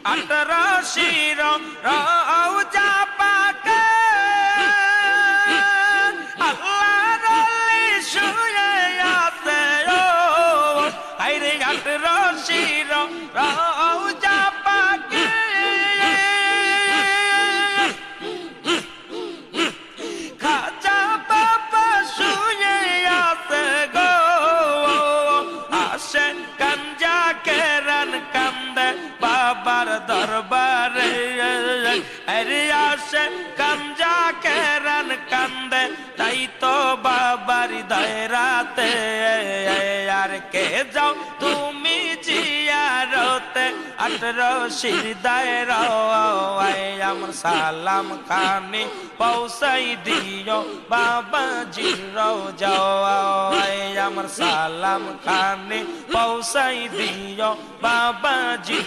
18 রওজা পাকে আল্লাহর ওলি শুয়ে আছে ও আইরে 18 রওজা পাকে খাজা বাবা শুয়ে আছে গো আসে গঞ্জা কেরান কান্দে বাবার দরবারে আরে আসে গঞ্জা কেরান কান্দে তাই তো বাবার দায়রাতে আর কে যাও তুমি জিয়ারতে 18 দায়রায় আমার সালাম খানি পৌঁছাই দিও বাবাজি রওজায় আমার সালাম খানি পৌঁছাই দিও বাবাজি